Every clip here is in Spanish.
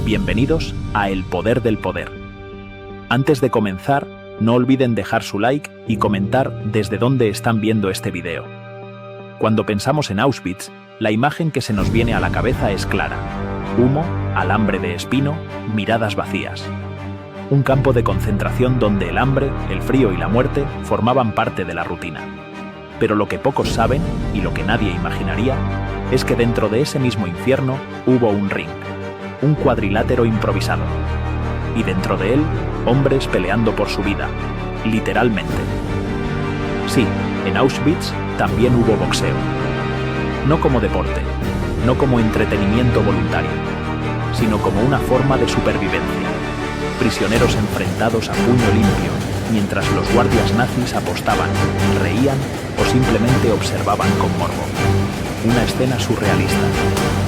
Bienvenidos a El Poder del Poder. Antes de comenzar, no olviden dejar su like y comentar desde dónde están viendo este video. Cuando pensamos en Auschwitz, la imagen que se nos viene a la cabeza es clara: humo, alambre de espino, miradas vacías. Un campo de concentración donde el hambre, el frío y la muerte formaban parte de la rutina. Pero lo que pocos saben, y lo que nadie imaginaría, es que dentro de ese mismo infierno hubo un ring, un cuadrilátero improvisado. Y dentro de él, hombres peleando por su vida, literalmente. Sí, en Auschwitz también hubo boxeo. No como deporte, no como entretenimiento voluntario, sino como una forma de supervivencia. Prisioneros enfrentados a puño limpio, mientras los guardias nazis apostaban, reían o simplemente observaban con morbo. Una escena surrealista.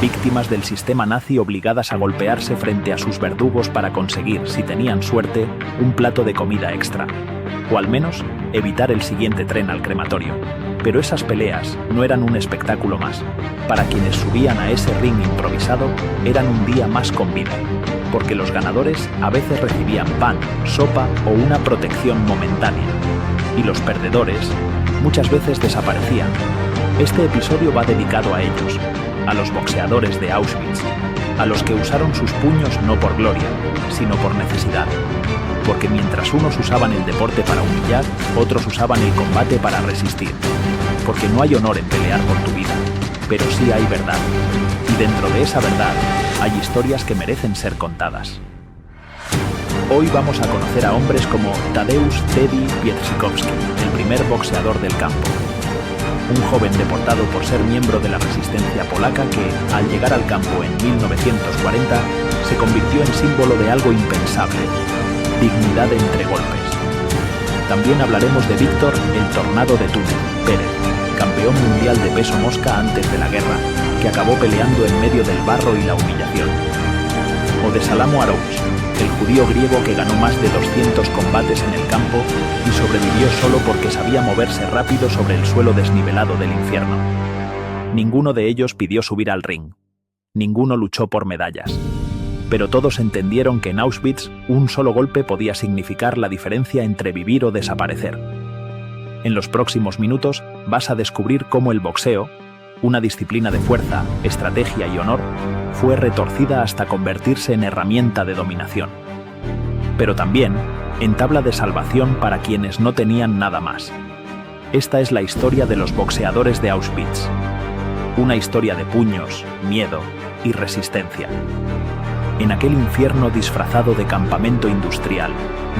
Víctimas del sistema nazi obligadas a golpearse frente a sus verdugos para conseguir, si tenían suerte, un plato de comida extra. O al menos, evitar el siguiente tren al crematorio. Pero esas peleas no eran un espectáculo más. Para quienes subían a ese ring improvisado, eran un día más con vida. Porque los ganadores a veces recibían pan, sopa o una protección momentánea. Y los perdedores muchas veces desaparecían. Este episodio va dedicado a ellos, a los boxeadores de Auschwitz, a los que usaron sus puños no por gloria, sino por necesidad. Porque mientras unos usaban el deporte para humillar, otros usaban el combate para resistir. Porque no hay honor en pelear por tu vida, pero sí hay verdad. Y dentro de esa verdad, hay historias que merecen ser contadas. Hoy vamos a conocer a hombres como Tadeusz Teddy Pietrzykowski, el primer boxeador del campo. Un joven deportado por ser miembro de la resistencia polaca que, al llegar al campo en 1940, se convirtió en símbolo de algo impensable: dignidad entre golpes. También hablaremos de Víctor el Tornado de Túnez Pérez, campeón mundial de peso mosca antes de la guerra, que acabó peleando en medio del barro y la humillación. O de Salamo Aroush, el judío griego que ganó más de 200 combates en el campo y sobrevivió solo porque sabía moverse rápido sobre el suelo desnivelado del infierno. Ninguno de ellos pidió subir al ring. Ninguno luchó por medallas. Pero todos entendieron que en Auschwitz un solo golpe podía significar la diferencia entre vivir o desaparecer. En los próximos minutos vas a descubrir cómo el boxeo, una disciplina de fuerza, estrategia y honor, fue retorcida hasta convertirse en herramienta de dominación. Pero también en tabla de salvación para quienes no tenían nada más. Esta es la historia de los boxeadores de Auschwitz. Una historia de puños, miedo y resistencia. En aquel infierno disfrazado de campamento industrial,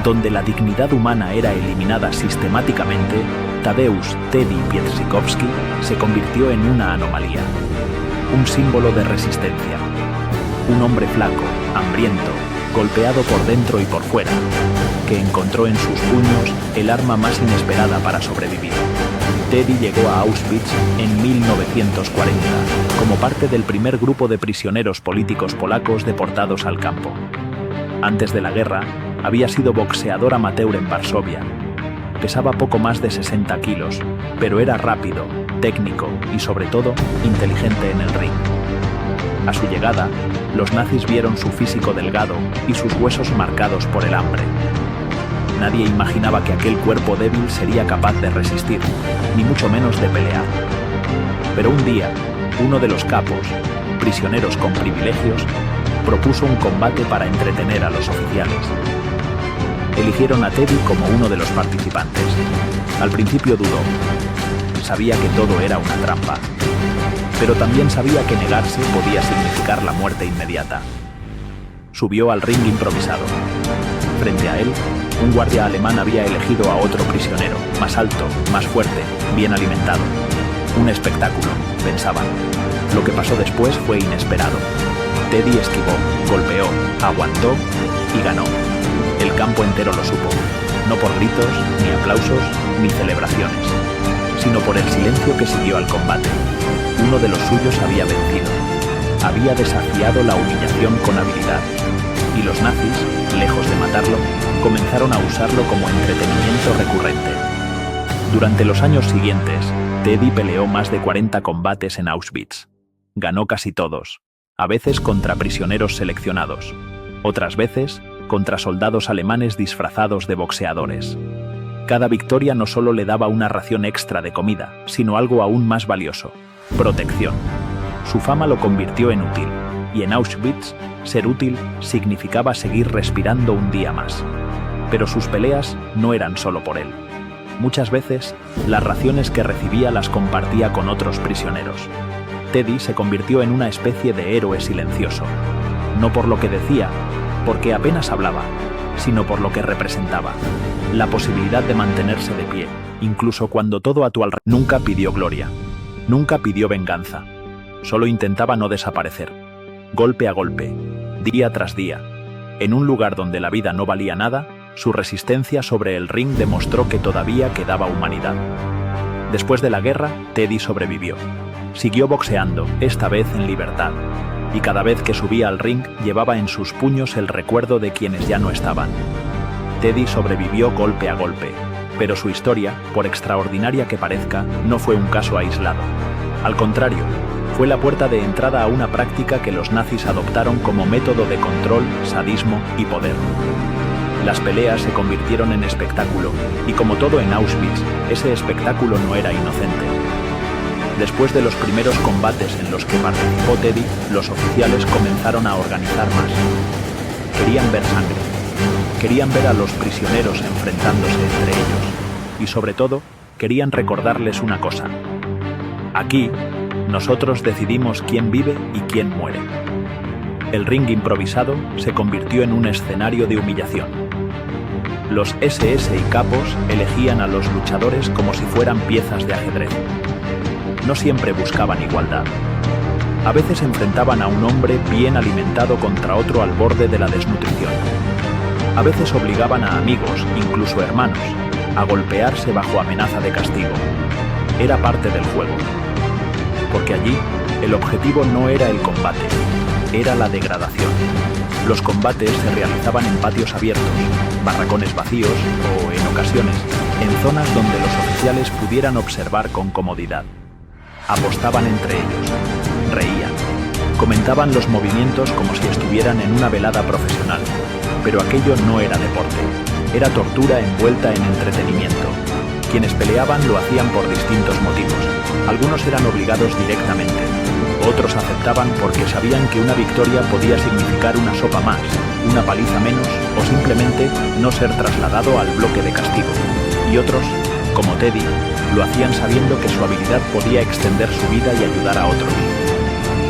donde la dignidad humana era eliminada sistemáticamente, Tadeusz Teddy Pietrzykowski se convirtió en una anomalía. Un símbolo de resistencia. Un hombre flaco, hambriento, golpeado por dentro y por fuera, que encontró en sus puños el arma más inesperada para sobrevivir. Teddy llegó a Auschwitz en 1940, como parte del primer grupo de prisioneros políticos polacos deportados al campo. Antes de la guerra, había sido boxeador amateur en Varsovia. Pesaba poco más de 60 kilos, pero era rápido, técnico y, sobre todo, inteligente en el ring. A su llegada, los nazis vieron su físico delgado y sus huesos marcados por el hambre. Nadie imaginaba que aquel cuerpo débil sería capaz de resistir, ni mucho menos de pelear. Pero un día, uno de los capos, prisioneros con privilegios, propuso un combate para entretener a los oficiales. Eligieron a Teddy como uno de los participantes. Al principio dudó. Sabía que todo era una trampa. Pero también sabía que negarse podía significar la muerte inmediata. Subió al ring improvisado. Frente a él, un guardia alemán había elegido a otro prisionero, más alto, más fuerte, bien alimentado. Un espectáculo, pensaban. Lo que pasó después fue inesperado. Teddy esquivó, golpeó, aguantó y ganó. El campo entero lo supo, no por gritos, ni aplausos, ni celebraciones, sino por el silencio que siguió al combate. Uno de los suyos había vencido. Había desafiado la humillación con habilidad. Y los nazis, lejos de matarlo, comenzaron a usarlo como entretenimiento recurrente. Durante los años siguientes, Teddy peleó más de 40 combates en Auschwitz. Ganó casi todos, a veces contra prisioneros seleccionados, otras veces contra soldados alemanes disfrazados de boxeadores. Cada victoria no solo le daba una ración extra de comida, sino algo aún más valioso: protección. Su fama lo convirtió en útil, y en Auschwitz, ser útil significaba seguir respirando un día más. Pero sus peleas no eran solo por él. Muchas veces, las raciones que recibía las compartía con otros prisioneros. Teddy se convirtió en una especie de héroe silencioso. No por lo que decía, porque apenas hablaba, sino por lo que representaba: la posibilidad de mantenerse de pie, incluso cuando todo a tu alrededor. Nunca pidió gloria, nunca pidió venganza, solo intentaba no desaparecer, golpe a golpe, día tras día. En un lugar donde la vida no valía nada, su resistencia sobre el ring demostró que todavía quedaba humanidad. Después de la guerra, Teddy sobrevivió. Siguió boxeando, esta vez en libertad, y cada vez que subía al ring llevaba en sus puños el recuerdo de quienes ya no estaban. Teddy sobrevivió golpe a golpe, pero su historia, por extraordinaria que parezca, no fue un caso aislado. Al contrario, fue la puerta de entrada a una práctica que los nazis adoptaron como método de control, sadismo y poder. Las peleas se convirtieron en espectáculo, y como todo en Auschwitz, ese espectáculo no era inocente. Después de los primeros combates en los que participó Teddy, los oficiales comenzaron a organizar más. Querían ver sangre. Querían ver a los prisioneros enfrentándose entre ellos. Y sobre todo, querían recordarles una cosa: aquí, nosotros decidimos quién vive y quién muere. El ring improvisado se convirtió en un escenario de humillación. Los SS y capos elegían a los luchadores como si fueran piezas de ajedrez. No siempre buscaban igualdad. A veces enfrentaban a un hombre bien alimentado contra otro al borde de la desnutrición. A veces obligaban a amigos, incluso hermanos, a golpearse bajo amenaza de castigo. Era parte del juego. Porque allí, el objetivo no era el combate, era la degradación. Los combates se realizaban en patios abiertos, barracones vacíos o, en ocasiones, en zonas donde los oficiales pudieran observar con comodidad. Apostaban entre ellos, reían, comentaban los movimientos como si estuvieran en una velada profesional, pero aquello no era deporte, era tortura envuelta en entretenimiento. Quienes peleaban lo hacían por distintos motivos. Algunos eran obligados directamente, otros aceptaban porque sabían que una victoria podía significar una sopa más, una paliza menos o simplemente no ser trasladado al bloque de castigo. Y otros, como Teddy, lo hacían sabiendo que su habilidad podía extender su vida y ayudar a otros.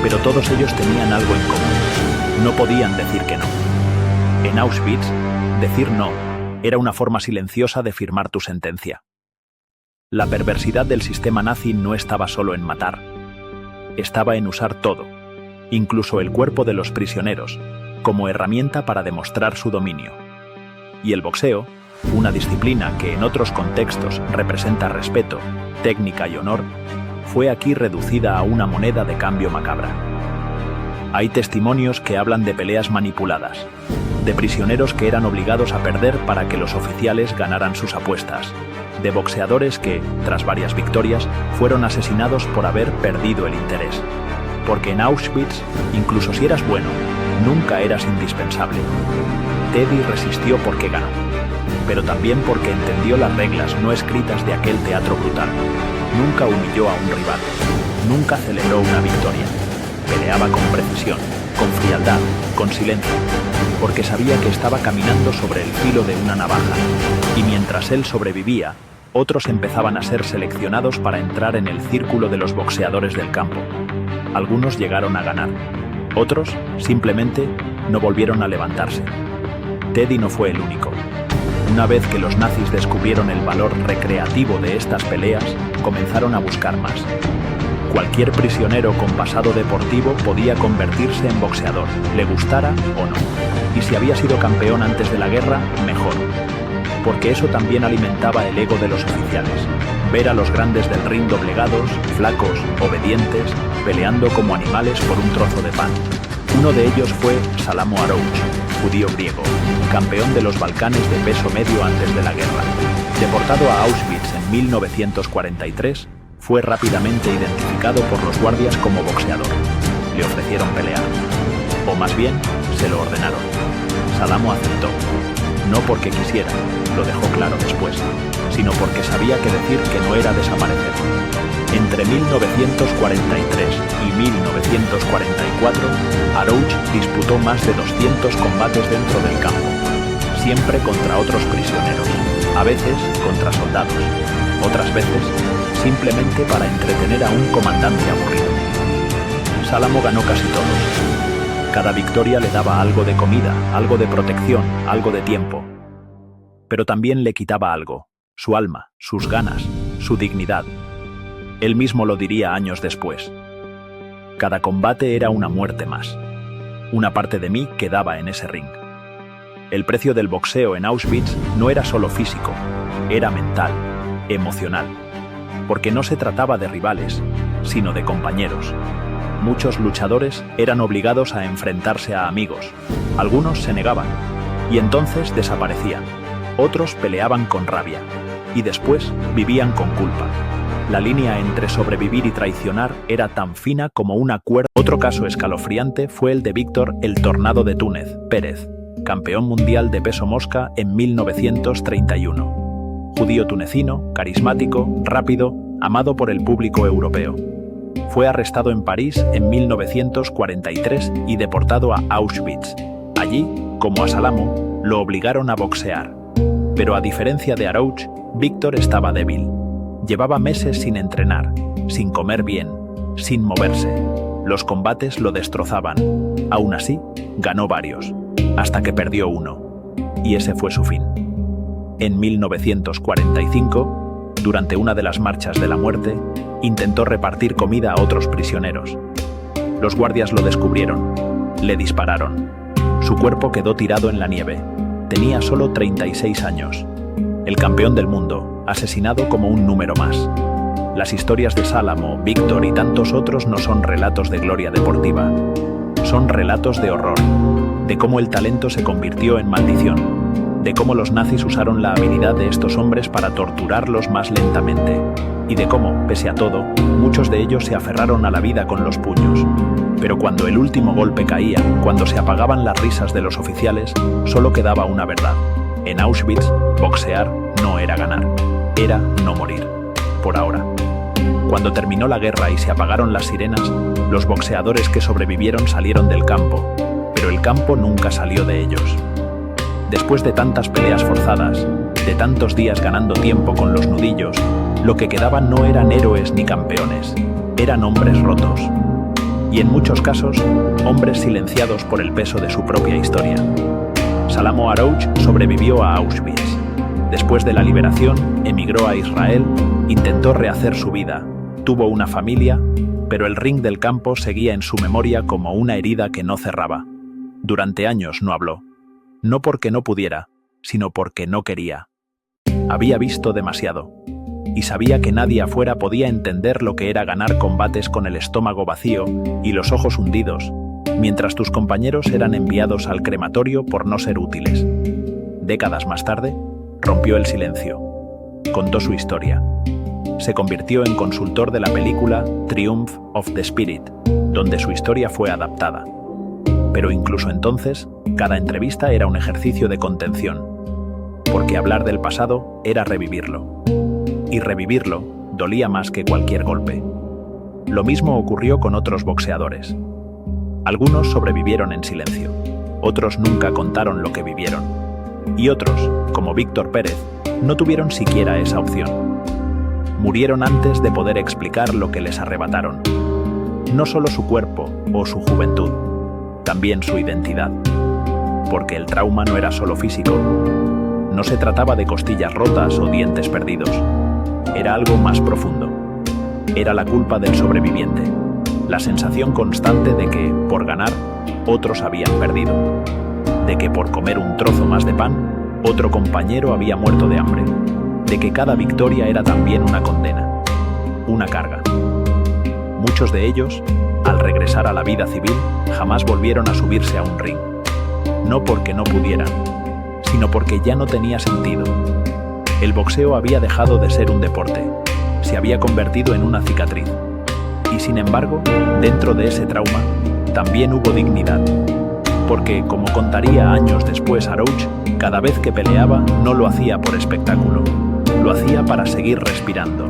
Pero todos ellos tenían algo en común: no podían decir que no. En Auschwitz, decir no era una forma silenciosa de firmar tu sentencia. La perversidad del sistema nazi no estaba solo en matar, estaba en usar todo, incluso el cuerpo de los prisioneros, como herramienta para demostrar su dominio. Y el boxeo, una disciplina que en otros contextos representa respeto, técnica y honor, fue aquí reducida a una moneda de cambio macabra. Hay testimonios que hablan de peleas manipuladas, de prisioneros que eran obligados a perder para que los oficiales ganaran sus apuestas, de boxeadores que, tras varias victorias, fueron asesinados por haber perdido el interés. Porque en Auschwitz, incluso si eras bueno, nunca eras indispensable. Teddy resistió porque ganó, pero también porque entendió las reglas no escritas de aquel teatro brutal. Nunca humilló a un rival, nunca celebró una victoria. Peleaba con precisión, con frialdad, con silencio, porque sabía que estaba caminando sobre el filo de una navaja, y mientras él sobrevivía, otros empezaban a ser seleccionados para entrar en el círculo de los boxeadores del campo. Algunos llegaron a ganar, otros simplemente no volvieron a levantarse. Teddy no fue el único. Una vez que los nazis descubrieron el valor recreativo de estas peleas, comenzaron a buscar más. Cualquier prisionero con pasado deportivo podía convertirse en boxeador, le gustara o no. Y si había sido campeón antes de la guerra, mejor. Porque eso también alimentaba el ego de los oficiales. Ver a los grandes del ring doblegados, flacos, obedientes, peleando como animales por un trozo de pan. Uno de ellos fue Salamo Arouch, judío griego, campeón de los Balcanes de peso medio antes de la guerra. Deportado a Auschwitz en 1943, fue rápidamente identificado por los guardias como boxeador. Le ofrecieron pelear. O más bien, Se lo ordenaron. Salamo aceptó. No porque quisiera, lo dejó claro después, sino porque sabía que decir que no era desaparecer. Entre 1943 y 1944, Arouch disputó más de 200 combates dentro del campo, siempre contra otros prisioneros, a veces contra soldados, otras veces simplemente para entretener a un comandante aburrido. Salamo ganó casi todos. Cada victoria le daba algo de comida, algo de protección, algo de tiempo. Pero también le quitaba algo, su alma, sus ganas, su dignidad. Él mismo lo diría años después. Cada combate era una muerte más. Una parte de mí quedaba en ese ring. El precio del boxeo en Auschwitz no era solo físico, era mental, emocional. Porque no se trataba de rivales, sino de compañeros. Muchos luchadores eran obligados a enfrentarse a amigos. Algunos se negaban, y entonces desaparecían. Otros peleaban con rabia, y después vivían con culpa. La línea entre sobrevivir y traicionar era tan fina como una cuerda. Otro caso escalofriante fue el de Víctor "el Tornado" de Túnez, Pérez, campeón mundial de peso mosca en 1931. Judío tunecino, carismático, rápido, amado por el público europeo. Fue arrestado en París en 1943 y deportado a Auschwitz. Allí, como a Salamo, lo obligaron a boxear. Pero a diferencia de Arouch, Víctor estaba débil. Llevaba meses sin entrenar, sin comer bien, sin moverse. Los combates lo destrozaban. Aún así, ganó varios, hasta que perdió uno. Y ese fue su fin. En 1945, durante una de las marchas de la muerte, intentó repartir comida a otros prisioneros. Los guardias lo descubrieron. Le dispararon. Su cuerpo quedó tirado en la nieve. Tenía solo 36 años. El campeón del mundo, asesinado como un número más. Las historias de Salamo, Víctor y tantos otros no son relatos de gloria deportiva. Son relatos de horror, de cómo el talento se convirtió en maldición, de cómo los nazis usaron la habilidad de estos hombres para torturarlos más lentamente, y de cómo, pese a todo, muchos de ellos se aferraron a la vida con los puños. Pero cuando el último golpe caía, cuando se apagaban las risas de los oficiales, solo quedaba una verdad. En Auschwitz, boxear no era ganar, era no morir, por ahora. Cuando terminó la guerra y se apagaron las sirenas, los boxeadores que sobrevivieron salieron del campo, pero el campo nunca salió de ellos. Después de tantas peleas forzadas, de tantos días ganando tiempo con los nudillos, lo que quedaban no eran héroes ni campeones, eran hombres rotos. Y en muchos casos, hombres silenciados por el peso de su propia historia. Salamo Arouch sobrevivió a Auschwitz. Después de la liberación, emigró a Israel, intentó rehacer su vida, tuvo una familia, pero el ring del campo seguía en su memoria como una herida que no cerraba. Durante años no habló. No porque no pudiera, sino porque no quería. Había visto demasiado, y sabía que nadie afuera podía entender lo que era ganar combates con el estómago vacío y los ojos hundidos, mientras tus compañeros eran enviados al crematorio por no ser útiles. Décadas más tarde, rompió el silencio. Contó su historia. Se convirtió en consultor de la película Triumph of the Spirit, donde su historia fue adaptada. Pero incluso entonces, cada entrevista era un ejercicio de contención, porque hablar del pasado era revivirlo. Y revivirlo dolía más que cualquier golpe. Lo mismo ocurrió con otros boxeadores. Algunos sobrevivieron en silencio, otros nunca contaron lo que vivieron. Y otros, como Víctor Pérez, no tuvieron siquiera esa opción. Murieron antes de poder explicar lo que les arrebataron. No solo su cuerpo o su juventud, también su identidad. Porque el trauma no era solo físico. No se trataba de costillas rotas o dientes perdidos. Era algo más profundo. Era la culpa del sobreviviente. La sensación constante de que, por ganar, otros habían perdido. De que por comer un trozo más de pan, otro compañero había muerto de hambre. De que cada victoria era también una condena, una carga. Muchos de ellos, al regresar a la vida civil, jamás volvieron a subirse a un ring. No porque no pudieran, sino porque ya no tenía sentido. El boxeo había dejado de ser un deporte, se había convertido en una cicatriz. Y sin embargo, dentro de ese trauma, también hubo dignidad. Porque, como contaría años después Arouch, cada vez que peleaba no lo hacía por espectáculo, lo hacía para seguir respirando,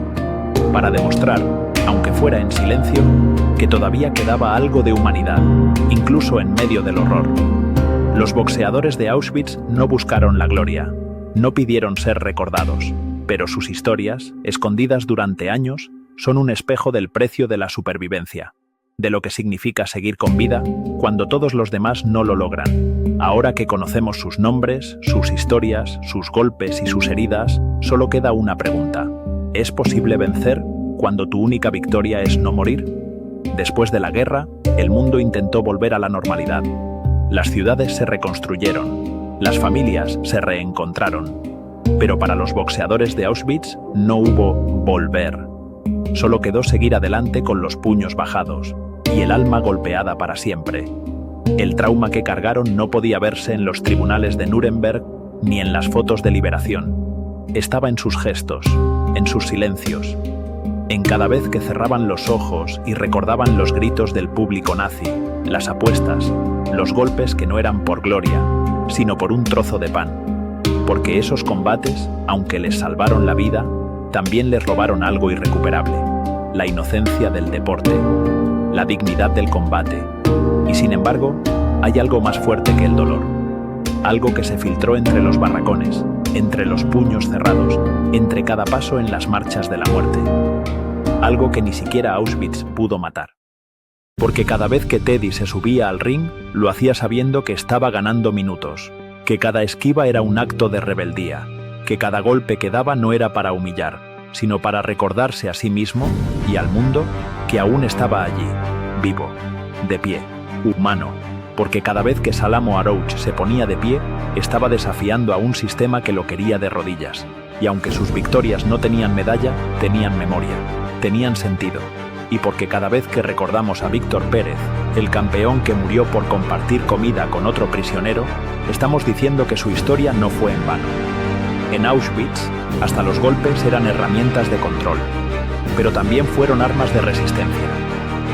para demostrar, aunque fuera en silencio, que todavía quedaba algo de humanidad, incluso en medio del horror. Los boxeadores de Auschwitz no buscaron la gloria, no pidieron ser recordados, pero sus historias, escondidas durante años, son un espejo del precio de la supervivencia, de lo que significa seguir con vida cuando todos los demás no lo logran. Ahora que conocemos sus nombres, sus historias, sus golpes y sus heridas, solo queda una pregunta. ¿Es posible vencer cuando tu única victoria es no morir? Después de la guerra, el mundo intentó volver a la normalidad. Las ciudades se reconstruyeron, las familias se reencontraron. Pero para los boxeadores de Auschwitz no hubo volver. Solo quedó seguir adelante con los puños bajados y el alma golpeada para siempre. El trauma que cargaron no podía verse en los tribunales de Nuremberg ni en las fotos de liberación. Estaba en sus gestos, en sus silencios, en cada vez que cerraban los ojos y recordaban los gritos del público nazi, las apuestas, los golpes que no eran por gloria, sino por un trozo de pan. Porque esos combates, aunque les salvaron la vida, también les robaron algo irrecuperable: la inocencia del deporte, la dignidad del combate. Y sin embargo, hay algo más fuerte que el dolor. Algo que se filtró entre los barracones, entre los puños cerrados, entre cada paso en las marchas de la muerte. Algo que ni siquiera Auschwitz pudo matar. Porque cada vez que Teddy se subía al ring, lo hacía sabiendo que estaba ganando minutos, que cada esquiva era un acto de rebeldía, que cada golpe que daba no era para humillar, sino para recordarse a sí mismo y al mundo que aún estaba allí, vivo, de pie, humano, porque cada vez que Salamo Arouch se ponía de pie, estaba desafiando a un sistema que lo quería de rodillas, y aunque sus victorias no tenían medalla, tenían memoria, tenían sentido. Y porque cada vez que recordamos a Víctor Pérez, el campeón que murió por compartir comida con otro prisionero, estamos diciendo que su historia no fue en vano. En Auschwitz, hasta los golpes eran herramientas de control, pero también fueron armas de resistencia.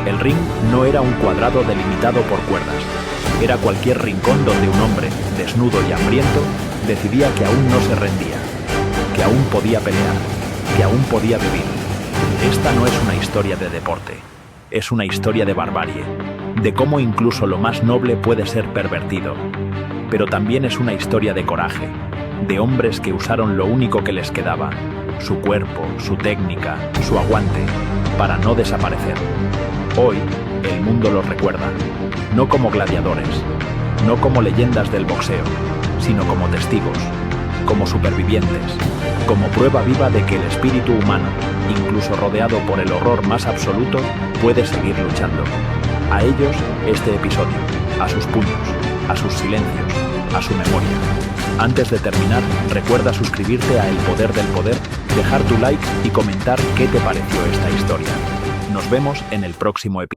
El ring no era un cuadrado delimitado por cuerdas, era cualquier rincón donde un hombre, desnudo y hambriento, decidía que aún no se rendía, que aún podía pelear, que aún podía vivir. Esta no es una historia de deporte, es una historia de barbarie, de cómo incluso lo más noble puede ser pervertido. Pero también es una historia de coraje, de hombres que usaron lo único que les quedaba, su cuerpo, su técnica, su aguante, para no desaparecer. Hoy, el mundo los recuerda, no como gladiadores, no como leyendas del boxeo, sino como testigos, como supervivientes, como prueba viva de que el espíritu humano, incluso rodeado por el horror más absoluto, puede seguir luchando. A ellos, este episodio, a sus puños, a sus silencios, a su memoria. Antes de terminar, recuerda suscribirte a El Poder del Poder, dejar tu like y comentar qué te pareció esta historia. Nos vemos en el próximo episodio.